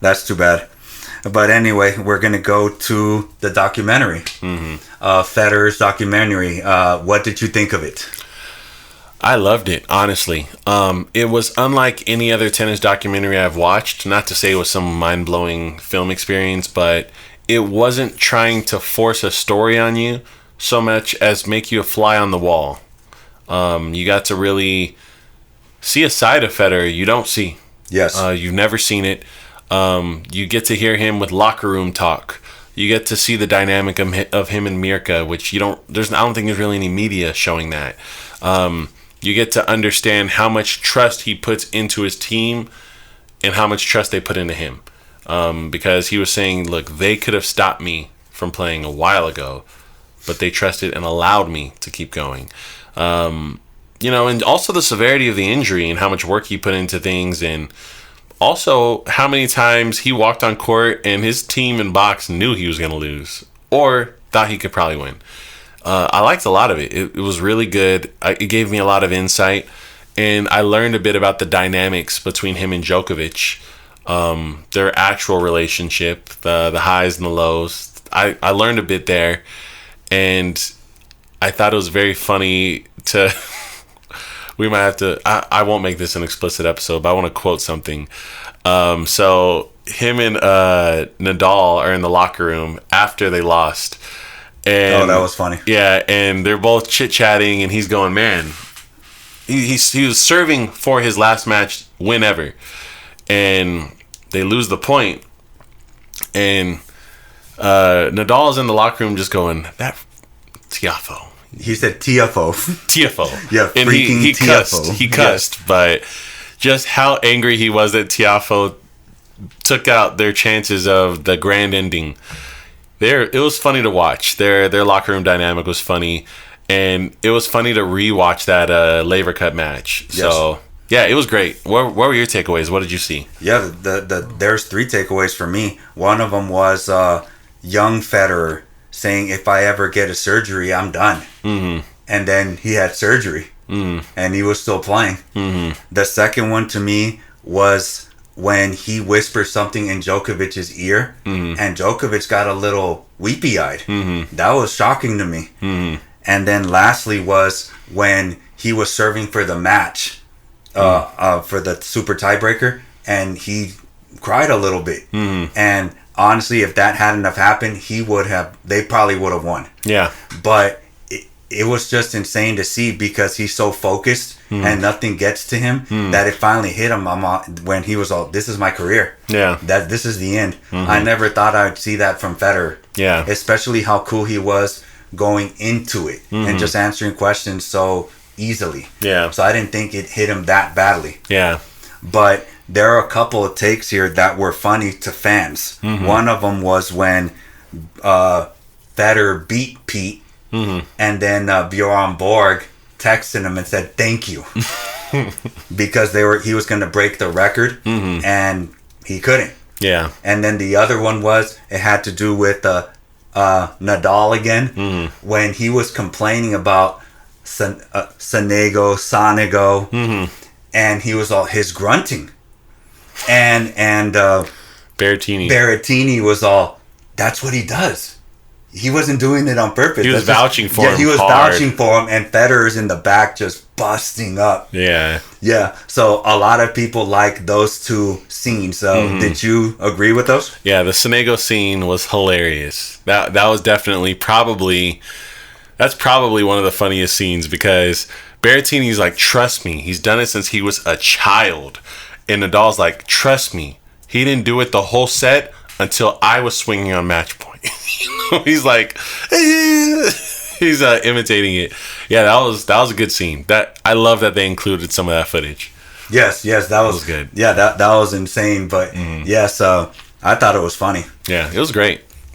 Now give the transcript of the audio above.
That's too bad. But anyway, we're going to go to the documentary. Federer's documentary. What did you think of it? I loved it, honestly. It was unlike any other tennis documentary I've watched. Not to say it was some mind-blowing film experience, but it wasn't trying to force a story on you so much as make you a fly on the wall. You got to really see a side of Federer you don't see. Yes. You've never seen it. You get to hear him with locker room talk. You get to see the dynamic of him and Mirka, which I don't think there's really any media showing that. You get to understand how much trust he puts into his team and how much trust they put into him. Because he was saying, look, they could have stopped me from playing a while ago, but they trusted and allowed me to keep going. And also the severity of the injury and how much work he put into things, and also how many times he walked on court and his team in box knew he was going to lose or thought he could probably win. I liked a lot of it. It was really good. It gave me a lot of insight, and I learned a bit about the dynamics between him and Djokovic, their actual relationship, the highs and the lows. I learned a bit there, and I thought it was very funny to... We might have to... I won't make this an explicit episode, but I want to quote something. So him and Nadal are in the locker room after they lost. And, that was funny. Yeah, and they're both chit-chatting, and he's going, man, he was serving for his last match win ever. And they lose the point. And Nadal's in the locker room just going, that Tiafo. He said Tiafo. Tiafo. Yeah, and freaking he Tiafo. He cussed, yes. But just how angry he was that Tiafo took out their chances of the grand ending. It was funny to watch. Their locker room dynamic was funny, and it was funny to rewatch that Laver Cup match. Yes. So yeah, it was great. What were your takeaways? What did you see? Yeah, there's 3 takeaways for me. One of them was young Federer saying, "If I ever get a surgery, I'm done." Mm-hmm. And then he had surgery, and he was still playing. Mm-hmm. The second one to me was when he whispered something in Djokovic's ear, and Djokovic got a little weepy-eyed. Mm-hmm. That was shocking to me. Mm-hmm. And then lastly was when he was serving for the match, for the super tiebreaker, and he cried a little bit. Mm-hmm. And honestly, if that hadn't have happened, they probably would have won. Yeah. But it was just insane to see because he's so focused and nothing gets to him that it finally hit him when he was all, this is my career. Yeah. This is the end. Mm-hmm. I never thought I'd see that from Federer. Yeah. Especially how cool he was going into it and just answering questions so easily. Yeah. So I didn't think it hit him that badly. Yeah. But there are a couple of takes here that were funny to fans. Mm-hmm. One of them was when Federer beat Pete. Mm-hmm. And then Bjorn Borg texted him and said thank you because he was going to break the record and he couldn't. Yeah. And then the other one it had to do with Nadal again when he was complaining about Sonego, and he was all his grunting, and Berrettini was all, that's what he does. He wasn't doing it on purpose. He was vouching for him. Yeah, he was vouching for him, and Federer's in the back just busting up. Yeah. Yeah. So a lot of people like those 2 scenes. So did you agree with those? Yeah, the Sonego scene was hilarious. That was definitely that's probably one of the funniest scenes because Berrettini's like, trust me, he's done it since he was a child. And Nadal's like, trust me, he didn't do it the whole set until I was swinging on match point. He's like, he's imitating it. Yeah, that was a good scene. That I love that they included some of that footage. Yes, that was good. Yeah, that was insane. But yes, I thought it was funny. Yeah, it was great.